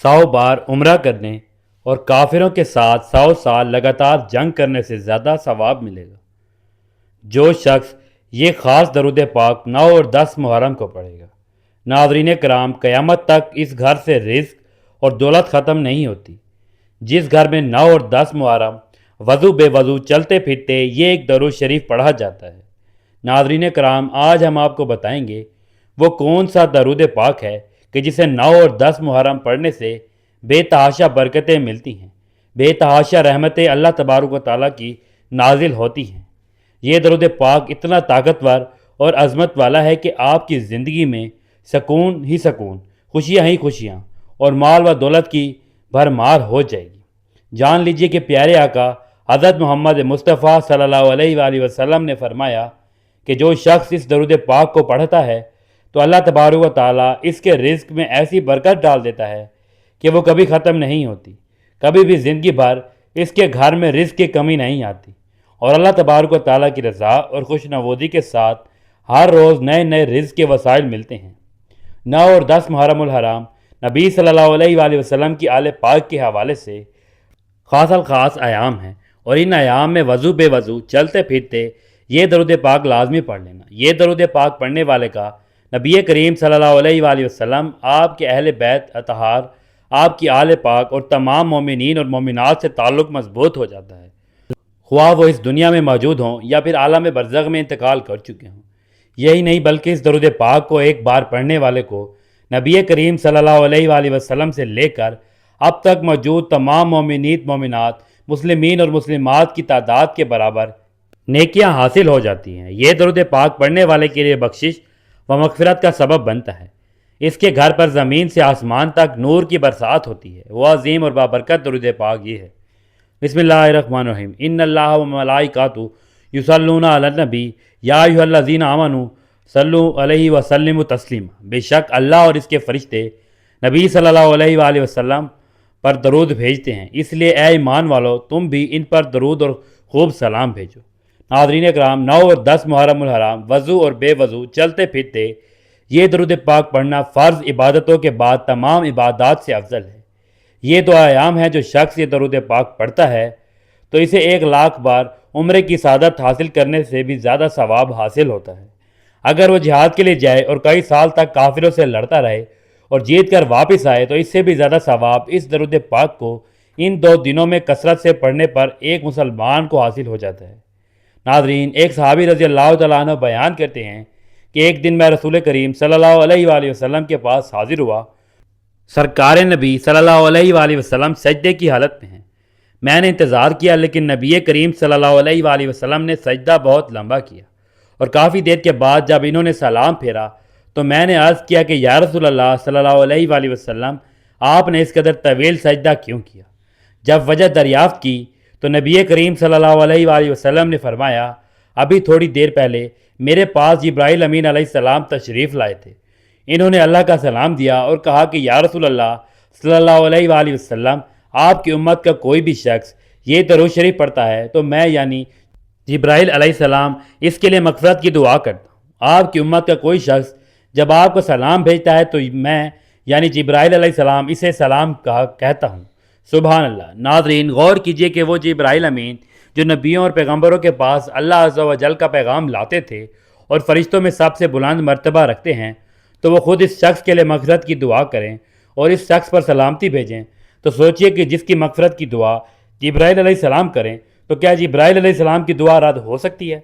100 بار عمرہ کرنے اور کافروں کے ساتھ 100 سال لگاتار جنگ کرنے سے زیادہ ثواب ملے گا۔ جو شخص یہ خاص درود پاک 9 اور 10 محرم کو پڑھے گا۔ ناظرین کرام، قیامت تک اس گھر سے رزق اور دولت ختم نہیں ہوتی۔ جس گھر میں 9 اور 10 محرم وضو بے وضو چلتے پھرتے یہ ایک درود شریف پڑھا جاتا ہے۔ ناظرین کرام، آج ہم آپ کو بتائیں گے وہ کون سا درود پاک ہے کہ جسے 9 اور 10 محرم پڑھنے سے بے تحاشا برکتیں ملتی ہیں، بے تحاشا رحمتیں اللہ تبارک و تعالیٰ کی نازل ہوتی ہیں۔ یہ درود پاک اتنا طاقتور اور عظمت والا ہے کہ آپ کی زندگی میں سکون ہی سکون، خوشیاں ہی خوشیاں اور مال و دولت کی بھرمار ہو جائے گی۔ جان لیجئے کہ پیارے آقا حضرت محمد مصطفیٰ صلی اللہ علیہ وآلہ وسلم نے فرمایا کہ جو شخص اس درود پاک کو پڑھتا ہے تو اللہ تبارک و تعالیٰ اس کے رزق میں ایسی برکت ڈال دیتا ہے کہ وہ کبھی ختم نہیں ہوتی، کبھی بھی زندگی بھر اس کے گھر میں رزق کی کمی نہیں آتی، اور اللہ تبارک و تعالیٰ کی رضا اور خوش نوودی کے ساتھ ہر روز نئے نئے رزق کے وسائل ملتے ہیں۔ 9 اور 10 محرم الحرام نبی صلی اللہ علیہ وآلہ وسلم کی آل پاک کے حوالے سے خاص الخاص ایام ہیں، اور ان ایام میں وضو بے وضو چلتے پھرتے یہ درود پاک لازمی پڑھ لینا۔ یہ درود پاک پڑھنے والے کا نبی کریم صلی اللہ علیہ وآلہ وسلم، آپ کے اہل بیت اطہار، آپ کی آل پاک اور تمام مومنین اور مومنات سے تعلق مضبوط ہو جاتا ہے، خواہ وہ اس دنیا میں موجود ہوں یا پھر عالم برزخ میں انتقال کر چکے ہوں۔ یہی نہیں بلکہ اس درود پاک کو ایک بار پڑھنے والے کو نبی کریم صلی اللہ علیہ وآلہ وسلم سے لے کر اب تک موجود تمام مومنات، مسلمین اور مسلمات کی تعداد کے برابر نیکیاں حاصل ہو جاتی ہیں۔ یہ درود پاک پڑھنے والے کے لیے بخشش و مغفرت کا سبب بنتا ہے۔ اس کے گھر پر زمین سے آسمان تک نور کی برسات ہوتی ہے۔ وہ عظیم اور بابرکت درود پاک یہ ہے: بسم اللہ الرحمن الرحیم، ان اللہ و ملائکاتہ یصلون علی النبی یا ایھا الذین آمنوا صلوا علیہ وسلموا تسلیما۔ بے شک اللہ اور اس کے فرشتے نبی صلی اللہ علیہ وآلہ وسلم پر درود بھیجتے ہیں، اس لیے اے ایمان والو تم بھی ان پر درود اور خوب سلام بھیجو۔ ناظرین اکرام، 9 اور 10 محرم الحرام وضو اور بے وضو چلتے پھرتے یہ درود پاک پڑھنا فرض عبادتوں کے بعد تمام عبادات سے افضل ہے۔ یہ دو ایام ہے جو شخص یہ درود پاک پڑھتا ہے تو اسے 1,00,000 بار عمرے کی سعادت حاصل کرنے سے بھی زیادہ ثواب حاصل ہوتا ہے۔ اگر وہ جہاد کے لیے جائے اور کئی سال تک کافروں سے لڑتا رہے اور جیت کر واپس آئے تو اس سے بھی زیادہ ثواب اس درود پاک کو ان 2 دنوں میں کثرت سے پڑھنے پر ایک مسلمان کو حاصل ہو جاتا ہے۔ ناظرین، ایک صحابی رضی اللہ تعالیٰ عنہ بیان کرتے ہیں کہ ایک دن میں رسول کریم صلی اللہ علیہ وآلہ وسلم کے پاس حاضر ہوا۔ سرکار نبی صلی اللہ علیہ وآلہ وسلم سجدے کی حالت میں ہیں۔ میں نے انتظار کیا لیکن نبی کریم صلی اللہ علیہ وآلہ وسلم نے سجدہ بہت لمبا کیا، اور کافی دیر کے بعد جب انہوں نے سلام پھیرا تو میں نے عرض کیا کہ یا رسول اللہ صلی اللہ علیہ وآلہ وسلم، آپ نے اس قدر طویل سجدہ کیوں کیا؟ جب وجہ دریافت کی تو نبی کریم صلی اللہ علیہ وآلہ وسلم نے فرمایا، ابھی تھوڑی دیر پہلے میرے پاس جبرائیل امین علیہ السلام تشریف لائے تھے۔ انہوں نے اللہ کا سلام دیا اور کہا کہ یا رسول اللہ صلی اللہ علیہ وآلہ وسلم، آپ کی امت کا کوئی بھی شخص یہ درود شریف پڑھتا ہے تو میں یعنی جبرائیل علیہ السلام اس کے لیے مغفرت کی دعا کرتا ہوں۔ آپ کی امت کا کوئی شخص جب آپ کو سلام بھیجتا ہے تو میں یعنی جبرائیل علیہ السلام اسے سلام کہتا ہوں۔ سبحان اللہ۔ ناظرین، غور کیجئے کہ وہ جبرائیل امین جو نبیوں اور پیغمبروں کے پاس اللہ عز و جل کا پیغام لاتے تھے اور فرشتوں میں سب سے بلند مرتبہ رکھتے ہیں، تو وہ خود اس شخص کے لیے مغفرت کی دعا کریں اور اس شخص پر سلامتی بھیجیں، تو سوچئے کہ جس کی مغفرت کی دعا جبرائیل علیہ السلام کریں تو کیا جبرائیل علیہ السلام کی دعا رد ہو سکتی ہے؟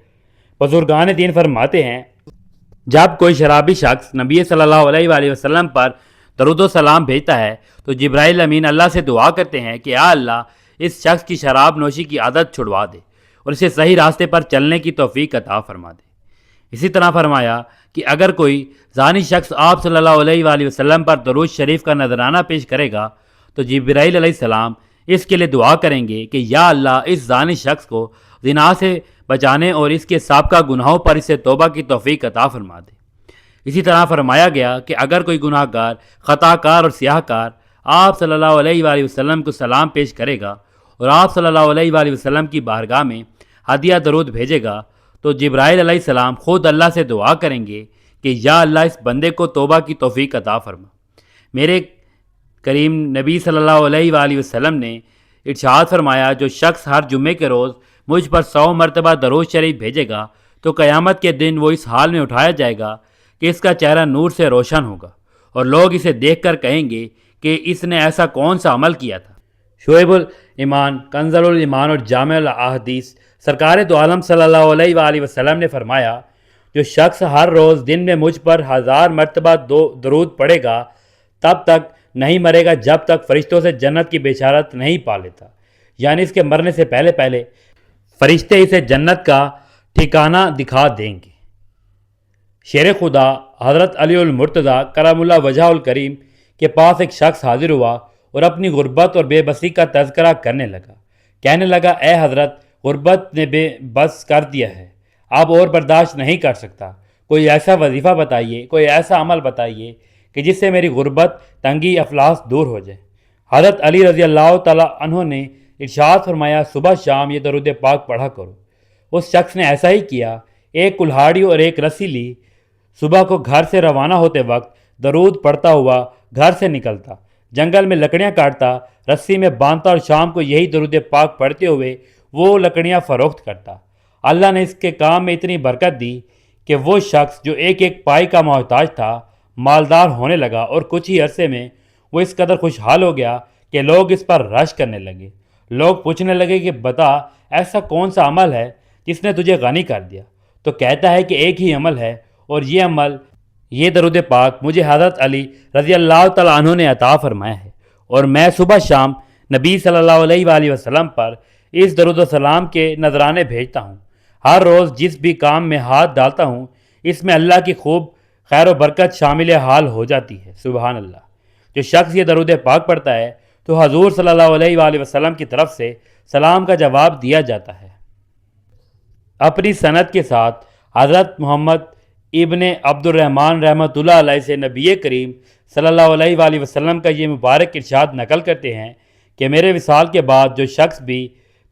بزرگان دین فرماتے ہیں، جب کوئی شرابی شخص نبی صلی اللہ علیہ وآلہ وسلم پر درود و سلام بھیجتا ہے تو جبرائیل امین اللہ سے دعا کرتے ہیں کہ یا اللہ اس شخص کی شراب نوشی کی عادت چھڑوا دے اور اسے صحیح راستے پر چلنے کی توفیق عطا فرما دے۔ اسی طرح فرمایا کہ اگر کوئی زانی شخص آپ صلی اللہ علیہ وآلہ وسلم پر درود شریف کا نذرانہ پیش کرے گا تو جبرائیل علیہ السلام اس کے لیے دعا کریں گے کہ یا اللہ اس زانی شخص کو زنا سے بچانے اور اس کے سابقہ گناہوں پر اسے توبہ کی توفیق عطا فرما دے۔ اسی طرح فرمایا گیا کہ اگر کوئی گناہ گار، خطا کار اور سیاہ کار آپ صلی اللہ علیہ وآلہ وسلم کو سلام پیش کرے گا اور آپ صلی اللہ علیہ وآلہ وسلم کی بارگاہ میں ہدیہ درود بھیجے گا تو جبرائیل علیہ السلام خود اللہ سے دعا کریں گے کہ یا اللہ اس بندے کو توبہ کی توفیق عطا فرما۔ میرے کریم نبی صلی اللہ علیہ وآلہ وسلم نے ارشاد فرمایا، جو شخص ہر جمعے کے روز مجھ پر 100 مرتبہ درود شریف بھیجے گا تو قیامت کے دن وہ اس حال میں اٹھایا جائے گا کہ اس کا چہرہ نور سے روشن ہوگا، اور لوگ اسے دیکھ کر کہیں گے کہ اس نے ایسا کون سا عمل کیا تھا۔ شعیب الایمان، کنز الایمان اور جامع الاحادیث، سرکار دو عالم صلی اللہ علیہ وآلہ وسلم نے فرمایا، جو شخص ہر روز دن میں مجھ پر 1000 مرتبہ درود پڑھے گا تب تک نہیں مرے گا جب تک فرشتوں سے جنت کی بشارت نہیں پا لیتا، یعنی اس کے مرنے سے پہلے پہلے فرشتے اسے جنت کا ٹھکانہ دکھا دیں گے۔ شیر خدا حضرت علی المرتضیٰ کرم اللہ وجہ الکریم کے پاس ایک شخص حاضر ہوا اور اپنی غربت اور بے بسی کا تذکرہ کرنے لگا۔ کہنے لگا، اے حضرت، غربت نے بے بس کر دیا ہے، اب اور برداشت نہیں کر سکتا، کوئی ایسا وظیفہ بتائیے، کوئی ایسا عمل بتائیے کہ جس سے میری غربت، تنگی، افلاس دور ہو جائے۔ حضرت علی رضی اللہ تعالیٰ عنہ نے ارشاد فرمایا، صبح شام یہ درود پاک پڑھا کرو۔ اس شخص نے ایسا ہی کیا، ایک کلہاڑی اور ایک رسی لی، صبح کو گھر سے روانہ ہوتے وقت درود پڑھتا ہوا گھر سے نکلتا، جنگل میں لکڑیاں کاٹتا، رسی میں باندھتا اور شام کو یہی درود پاک پڑھتے ہوئے وہ لکڑیاں فروخت کرتا۔ اللہ نے اس کے کام میں اتنی برکت دی کہ وہ شخص جو ایک ایک پائی کا محتاج تھا مالدار ہونے لگا، اور کچھ ہی عرصے میں وہ اس قدر خوشحال ہو گیا کہ لوگ اس پر رش کرنے لگے۔ لوگ پوچھنے لگے کہ بتا، ایسا کون سا عمل ہے جس نے تجھے غنی کر دیا؟ تو کہتا ہے کہ ایک ہی عمل ہے، اور یہ عمل، یہ درود پاک مجھے حضرت علی رضی اللہ تعالیٰ عنہ نے عطا فرمایا ہے، اور میں صبح شام نبی صلی اللہ علیہ وآلہ وسلم پر اس درود و سلام کے نذرانے بھیجتا ہوں۔ ہر روز جس بھی کام میں ہاتھ ڈالتا ہوں اس میں اللہ کی خوب خیر و برکت شامل حال ہو جاتی ہے۔ سبحان اللہ۔ جو شخص یہ درود پاک پڑھتا ہے تو حضور صلی اللہ علیہ وآلہ وسلم کی طرف سے سلام کا جواب دیا جاتا ہے۔ اپنی سند کے ساتھ حضرت محمد ابن عبد الرحمن رحمۃ اللہ علیہ سے نبی کریم صلی اللہ علیہ وآلہ وسلم کا یہ مبارک ارشاد نقل کرتے ہیں کہ میرے وصال کے بعد جو شخص بھی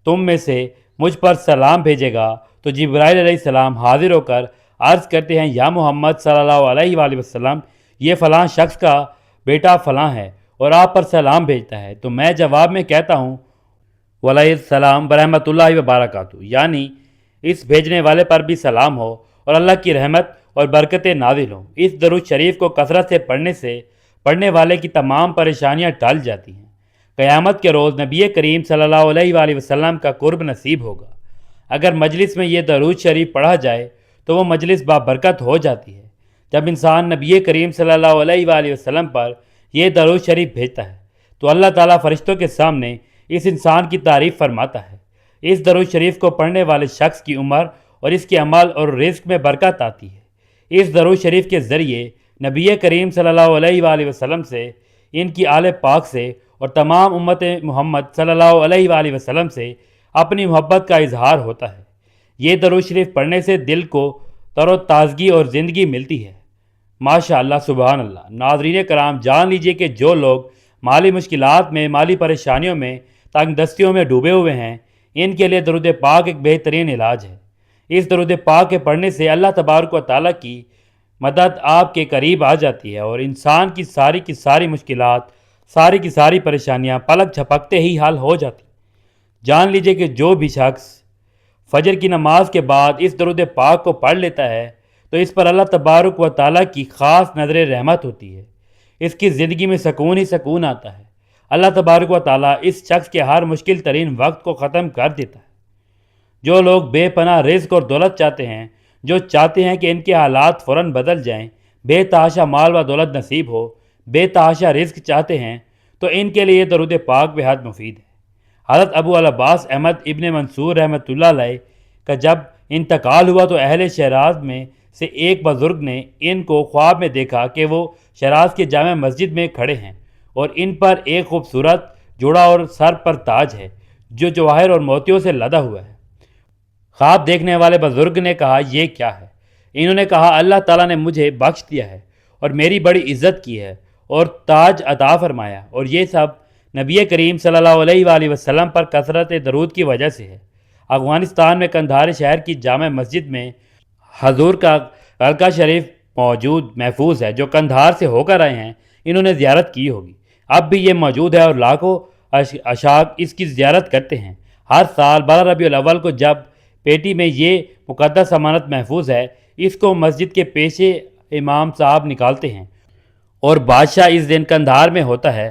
تم میں سے مجھ پر سلام بھیجے گا تو جبرائیل علیہ السلام حاضر ہو کر عرض کرتے ہیں، یا محمد صلی اللہ علیہ وآلہ وسلم، یہ فلاں شخص کا بیٹا فلاں ہے اور آپ پر سلام بھیجتا ہے۔ تو میں جواب میں کہتا ہوں، وعلیہ السلام ورحمۃ اللہ وبرکاتہ، یعنی اس بھیجنے والے پر بھی سلام ہو اور اللہ کی رحمت اور برکتیں نازل ہوں۔ اس درود شریف کو کثرت سے پڑھنے والے کی تمام پریشانیاں ٹل جاتی ہیں۔ قیامت کے روز نبی کریم صلی اللہ علیہ وآلہ وسلم کا قرب نصیب ہوگا۔ اگر مجلس میں یہ درود شریف پڑھا جائے تو وہ مجلس بابرکت ہو جاتی ہے۔ جب انسان نبی کریم صلی اللہ علیہ وآلہ وسلم پر یہ درود شریف بھیجتا ہے تو اللہ تعالیٰ فرشتوں کے سامنے اس انسان کی تعریف فرماتا ہے۔ اس درود شریف کو پڑھنے والے شخص کی عمر اور اس کے عمل اور رزق میں برکت آتی ہے۔ اس درود شریف کے ذریعے نبی کریم صلی اللہ علیہ وآلہ وسلم سے، ان کی آل پاک سے اور تمام امت محمد صلی اللہ علیہ وآلہ وسلم سے اپنی محبت کا اظہار ہوتا ہے۔ یہ درود شریف پڑھنے سے دل کو تر و تازگی اور زندگی ملتی ہے۔ ماشاء اللہ، سبحان اللہ۔ ناظرین کرام، جان لیجئے کہ جو لوگ مالی مشکلات میں، مالی پریشانیوں میں، تنگ دستیوں میں ڈوبے ہوئے ہیں، ان کے لیے درود پاک ایک بہترین علاج ہے۔ اس درود پاک کے پڑھنے سے اللہ تبارک و تعالیٰ کی مدد آپ کے قریب آ جاتی ہے، اور انسان کی ساری مشکلات، کی ساری پریشانیاں پلک جھپکتے ہی حل ہو جاتی۔ جان لیجئے کہ جو بھی شخص فجر کی نماز کے بعد اس درود پاک کو پڑھ لیتا ہے تو اس پر اللہ تبارک و تعالیٰ کی خاص نظر رحمت ہوتی ہے۔ اس کی زندگی میں سکون ہی سکون آتا ہے۔ اللہ تبارک و تعالیٰ اس شخص کے ہر مشکل ترین وقت کو ختم کر دیتا ہے۔ جو لوگ بے پناہ رزق اور دولت چاہتے ہیں، جو چاہتے ہیں کہ ان کے حالات فوراً بدل جائیں، بے تحاشا مال و دولت نصیب ہو، بے تحاشا رزق چاہتے ہیں، تو ان کے لیے درود پاک بے حد مفید ہے۔ حضرت ابو العباس احمد ابن منصور رحمۃ اللہ علیہ کا جب انتقال ہوا تو اہل شیراز میں سے ایک بزرگ نے ان کو خواب میں دیکھا کہ وہ شیراز کے جامع مسجد میں کھڑے ہیں اور ان پر ایک خوبصورت جوڑا اور سر پر تاج ہے جو جواہر اور موتیوں سے لدا ہوا ہے۔ خواب دیکھنے والے بزرگ نے کہا، یہ کیا ہے؟ انہوں نے کہا، اللہ تعالیٰ نے مجھے بخش دیا ہے اور میری بڑی عزت کی ہے اور تاج عطا فرمایا، اور یہ سب نبی کریم صلی اللہ علیہ وآلہ وسلم پر کثرت درود کی وجہ سے ہے۔ افغانستان میں قندھار شہر کی جامع مسجد میں حضور کا حلقہ شریف محفوظ ہے۔ جو قندھار سے ہو کر آئے ہیں انہوں نے زیارت کی ہوگی۔ اب بھی یہ موجود ہے اور لاکھوں اشاک اس کی زیارت کرتے ہیں۔ ہر سال 12 ربیع الاول کو جب پیٹی میں یہ مقدس امانت محفوظ ہے، اس کو مسجد کے پیشے امام صاحب نکالتے ہیں اور بادشاہ اس دن کندھار میں ہوتا ہے،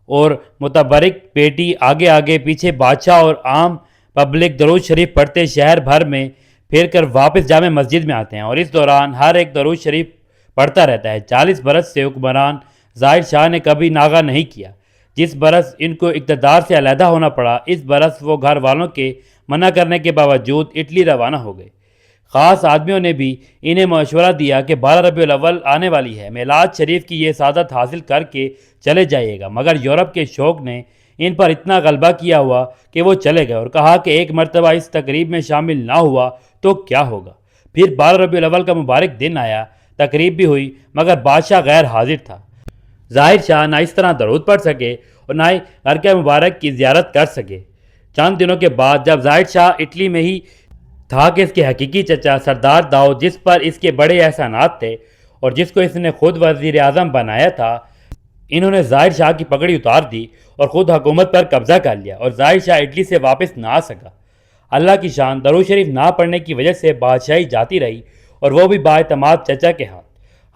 اور متبرک پیٹی آگے آگے پیچھے بادشاہ اور عام پبلک درود شریف پڑھتے شہر بھر میں پھر کر واپس جامع مسجد میں آتے ہیں، اور اس دوران ہر ایک درود شریف پڑھتا رہتا ہے۔ 40 برس سے حکمران ظاہر شاہ نے کبھی ناغہ نہیں کیا۔ جس برس ان کو اقتدار سے علیحدہ ہونا پڑا، اس برس وہ گھر والوں کے منع کرنے کے باوجود اٹلی روانہ ہو گئے۔ خاص آدمیوں نے بھی انہیں مشورہ دیا کہ 12 ربیع الاول آنے والی ہے، میلاد شریف کی یہ سعادت حاصل کر کے چلے جائیے گا، مگر یورپ کے شوق نے ان پر اتنا غلبہ کیا ہوا کہ وہ چلے گئے، اور کہا کہ ایک مرتبہ اس تقریب میں شامل نہ ہوا تو کیا ہوگا۔ پھر 12 ربیع الاول کا مبارک دن آیا، تقریب بھی ہوئی، مگر بادشاہ غیر حاضر تھا۔ ظاہر شاہ نہ اس طرح درود پڑھ سکے اور نہ ہی غرقہ مبارک کی زیارت کر سکے۔ چند دنوں کے بعد جب ظاہر شاہ اٹلی میں ہی تھا کہ اس کے حقیقی چچا سردار داؤ، جس پر اس کے بڑے احسانات تھے اور جس کو اس نے خود وزیر اعظم بنایا تھا، انہوں نے ظاہر شاہ کی پگڑی اتار دی اور خود حکومت پر قبضہ کر لیا، اور ظاہر شاہ اٹلی سے واپس نہ آ سکا۔ اللہ کی شان، درود شریف نہ پڑھنے کی وجہ سے بادشاہی جاتی رہی، اور وہ بھی باعتماد چچا کے ہاتھ۔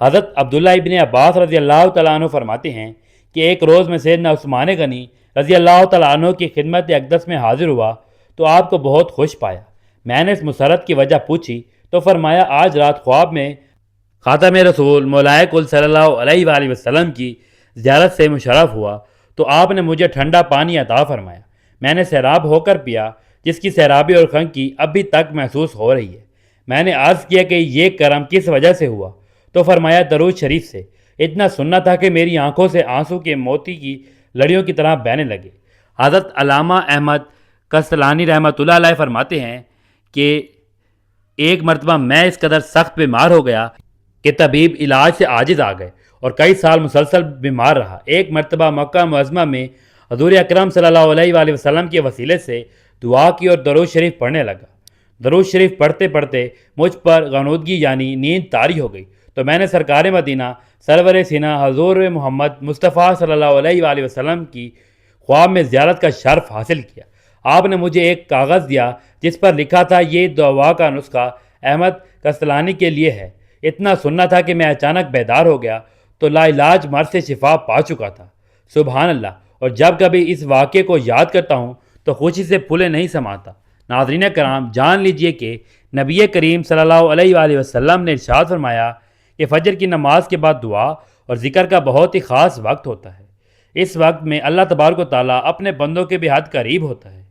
حضرت عبداللہ ابن عباس رضی اللہ تعالیٰ عنہ فرماتے ہیں کہ ایک روز میں سیدنا عثمان غنی رضی اللہ تعالیٰ عنہ کی خدمت اقدس میں حاضر ہوا تو آپ کو بہت خوش پایا۔ میں نے اس مسرت کی وجہ پوچھی تو فرمایا، آج رات خواب میں خاتم رسول مولائے کل صلی اللہ علیہ وآلہ وسلم کی زیارت سے مشرف ہوا تو آپ نے مجھے ٹھنڈا پانی عطا فرمایا۔ میں نے سیراب ہو کر پیا، جس کی سیرابی اور خنکی اب بھی تک محسوس ہو رہی ہے۔ میں نے عرض کیا کہ یہ کرم کس وجہ سے ہوا؟ تو فرمایا، درود شریف سے۔ اتنا سننا تھا کہ میری آنکھوں سے آنسو کے موتی کی لڑیوں کی طرح بہنے لگے۔ حضرت علامہ احمد کسلانی رحمۃ اللہ علیہ فرماتے ہیں کہ ایک مرتبہ میں اس قدر سخت بیمار ہو گیا کہ طبیب علاج سے عاجز آ گئے اور کئی سال مسلسل بیمار رہا۔ ایک مرتبہ مکہ معظمہ میں حضور اکرم صلی اللہ علیہ وآلہ وسلم کے وسیلے سے دعا کی اور درود شریف پڑھنے لگا۔ درود شریف پڑھتے پڑھتے مجھ پر غنودگی یعنی نیند طاری ہو گئی تو میں نے سرکار مدینہ سرور سینہ حضور محمد مصطفیٰ صلی اللہ علیہ وآلہ وسلم کی خواب میں زیارت کا شرف حاصل کیا۔ آپ نے مجھے ایک کاغذ دیا جس پر لکھا تھا، یہ دعا کا نسخہ احمد کسلانی کے لیے ہے۔ اتنا سننا تھا کہ میں اچانک بیدار ہو گیا تو لا علاج مرض سے شفا پا چکا تھا۔ سبحان اللہ۔ اور جب کبھی اس واقعے کو یاد کرتا ہوں تو خوشی سے پھولے نہیں سماتا۔ ناظرین کرام، جان لیجئے کہ نبی کریم صلی اللہ علیہ وآلہ وسلم نے ارشاد فرمایا کہ فجر کی نماز کے بعد دعا اور ذکر کا بہت ہی خاص وقت ہوتا ہے۔ اس وقت میں اللہ تبارک و تعالیٰ اپنے بندوں کے بے حد قریب ہوتا ہے۔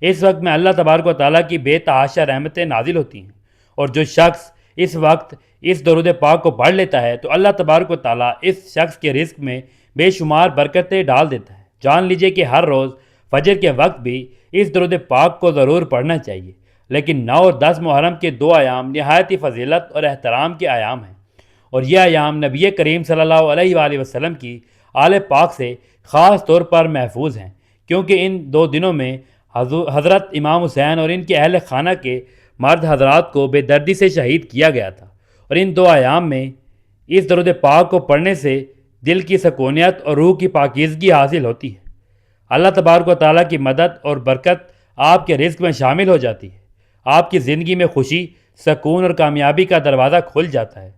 اس وقت میں اللہ تبارک و تعالیٰ کی بے تحاشا رحمتیں نازل ہوتی ہیں، اور جو شخص اس وقت اس درود پاک کو پڑھ لیتا ہے تو اللہ تبارک و تعالیٰ اس شخص کے رزق میں بے شمار برکتیں ڈال دیتا ہے۔ جان لیجئے کہ ہر روز فجر کے وقت بھی اس درود پاک کو ضرور پڑھنا چاہیے، لیکن 9 اور 10 محرم کے 2 ایام نہایت ہی فضیلت اور احترام کے ایام ہیں، اور یہ ایام نبی کریم صلی اللہ علیہ وآلہ وسلم کی آل پاک سے خاص طور پر محفوظ ہیں، کیونکہ ان 2 دنوں میں حضرت امام حسین اور ان کے اہل خانہ کے مرد حضرات کو بے دردی سے شہید کیا گیا تھا، اور ان 2 ایام میں اس درود پاک کو پڑھنے سے دل کی سکونیت اور روح کی پاکیزگی حاصل ہوتی ہے۔ اللہ تبارک و تعالیٰ کی مدد اور برکت آپ کے رزق میں شامل ہو جاتی ہے، آپ کی زندگی میں خوشی، سکون اور کامیابی کا دروازہ کھل جاتا ہے۔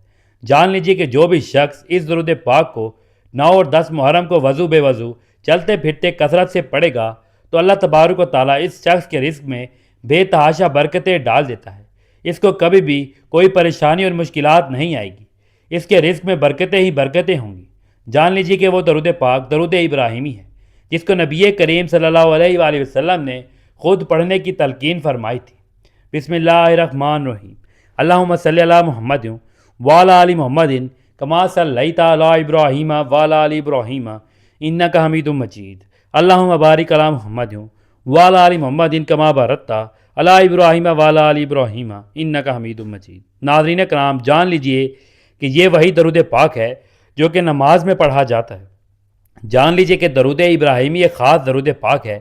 جان لیجیے کہ جو بھی شخص اس درود پاک کو 9 اور 10 محرم کو وضو بے وضو چلتے پھرتے کثرت سے پڑھے گا تو اللہ تبارک و تعالیٰ اس شخص کے رزق میں بے تحاشا برکتیں ڈال دیتا ہے۔ اس کو کبھی بھی کوئی پریشانی اور مشکلات نہیں آئے گی، اس کے رزق میں برکتیں ہی برکتیں ہوں گی۔ جان لیجیے کہ وہ درود پاک درود ابراہیمی ہے، جس کو نبی کریم صلی اللہ علیہ وآلہ وسلم نے خود پڑھنے کی تلقین فرمائی تھی۔ بسم اللہ الرحمن الرحیم، اللہم صلی علی محمد وعلی آل محمد کما صلیت علی ابراہیم وعلی آل ابراہیم انک حمید مجید، اللہم بارک علی محمد وعلی آل محمد کما بارکت علی ابراہیم وعلی آل ابراہیم انک حمید مجید۔ ناظرین کرام، جان لیجئے کہ یہ وہی درود پاک ہے جو کہ نماز میں پڑھا جاتا ہے۔ جان لیجئے کہ درود ابراہیمی ایک خاص درود پاک ہے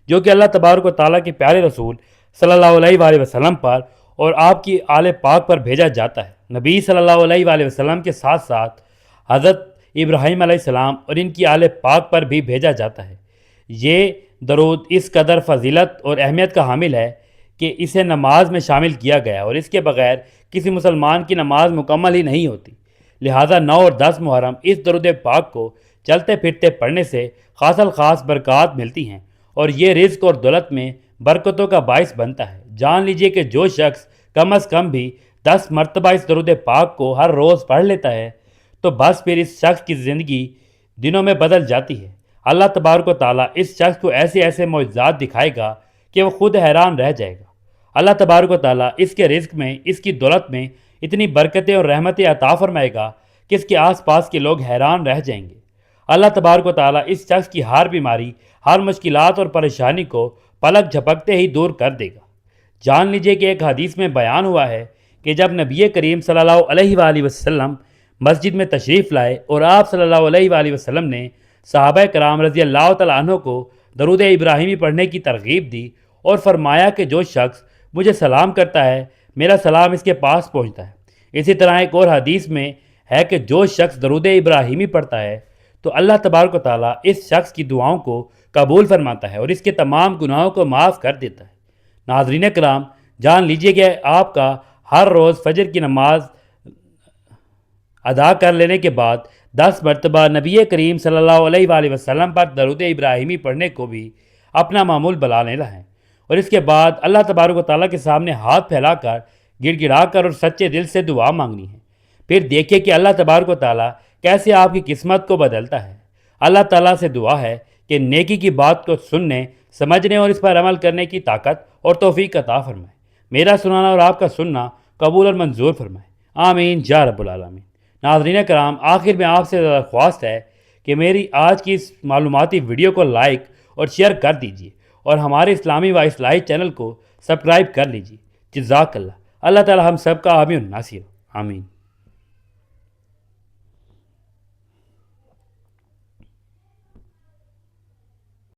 جو کہ اللہ تبارک و تعالیٰ کے پیارے رسول صلی اللہ علیہ وآلہ وسلم پر اور آپ کی آل پاک پر بھیجا جاتا ہے۔ نبی صلی اللہ علیہ وآلہ وسلم کے ساتھ ساتھ حضرت ابراہیم علیہ السلام اور ان کی آل پاک پر بھی بھیجا جاتا ہے۔ یہ درود اس قدر فضیلت اور اہمیت کا حامل ہے کہ اسے نماز میں شامل کیا گیا اور اس کے بغیر کسی مسلمان کی نماز مکمل ہی نہیں ہوتی۔ لہٰذا 9 اور 10 محرم اس درود پاک کو چلتے پھرتے پڑھنے سے خاص الخاص برکات ملتی ہیں اور یہ رزق اور دولت میں برکتوں کا باعث بنتا ہے۔ جان لیجئے کہ جو شخص کم از کم بھی 10 مرتبہ اس درود پاک کو ہر روز پڑھ لیتا ہے تو بس پھر اس شخص کی زندگی دنوں میں بدل جاتی ہے۔ اللہ تبارک و تعالیٰ اس شخص کو ایسے ایسے معجزات دکھائے گا کہ وہ خود حیران رہ جائے گا۔ اللہ تبارک و تعالیٰ اس کے رزق میں، اس کی دولت میں اتنی برکتیں اور رحمتیں عطا فرمائے گا کہ اس کے آس پاس کے لوگ حیران رہ جائیں گے۔ اللہ تبارک و تعالیٰ اس شخص کی ہر بیماری، ہر مشکلات اور پریشانی کو پلک جھپکتے ہی دور کر دے گا۔ جان لیجئے کہ ایک حدیث میں بیان ہوا ہے کہ جب نبی کریم صلی اللہ علیہ وآلہ وسلم مسجد میں تشریف لائے اور آپ صلی اللہ علیہ وآلہ وسلم نے صحابہ کرام رضی اللہ تعالیٰ عنہ کو درود ابراہیمی پڑھنے کی ترغیب دی اور فرمایا کہ جو شخص مجھے سلام کرتا ہے میرا سلام اس کے پاس پہنچتا ہے۔ اسی طرح ایک اور حدیث میں ہے کہ جو شخص درود ابراہیمی پڑھتا ہے تو اللہ تبارک و تعالیٰ اس شخص کی دعاؤں کو قبول فرماتا ہے اور اس کے تمام گناہوں کو معاف کر دیتا ہے۔ ناظرین کرام، جان لیجئے کہ آپ کا ہر روز فجر کی نماز ادا کر لینے کے بعد 10 مرتبہ نبی کریم صلی اللہ علیہ وآلہ وسلم پر درود ابراہیمی پڑھنے کو بھی اپنا معمول بنا لینا ہے اور اس کے بعد اللہ تبارک و تعالیٰ کے سامنے ہاتھ پھیلا کر گڑ گڑا کر اور سچے دل سے دعا مانگنی ہے۔ پھر دیکھیں کہ اللہ تبارک و تعالیٰ کیسے آپ کی قسمت کو بدلتا ہے۔ اللہ تعالیٰ سے دعا ہے کہ نیکی کی بات کو سننے، سمجھنے اور اس پر عمل کرنے کی طاقت اور توفیق عطا فرمائے۔ میرا سنانا اور آپ کا سننا قبول اور منظور فرمائے، آمین یا رب العالمین۔ ناظرین کرام، آخر میں آپ سے درخواست ہے کہ میری آج کی اس معلوماتی ویڈیو کو لائک اور شیئر کر دیجیے اور ہمارے اسلامی و اصلاحی چینل کو سبسکرائب کر لیجیے۔ جزاک اللہ۔ اللہ تعالی ہم سب کا حامی و ناصر، آمین۔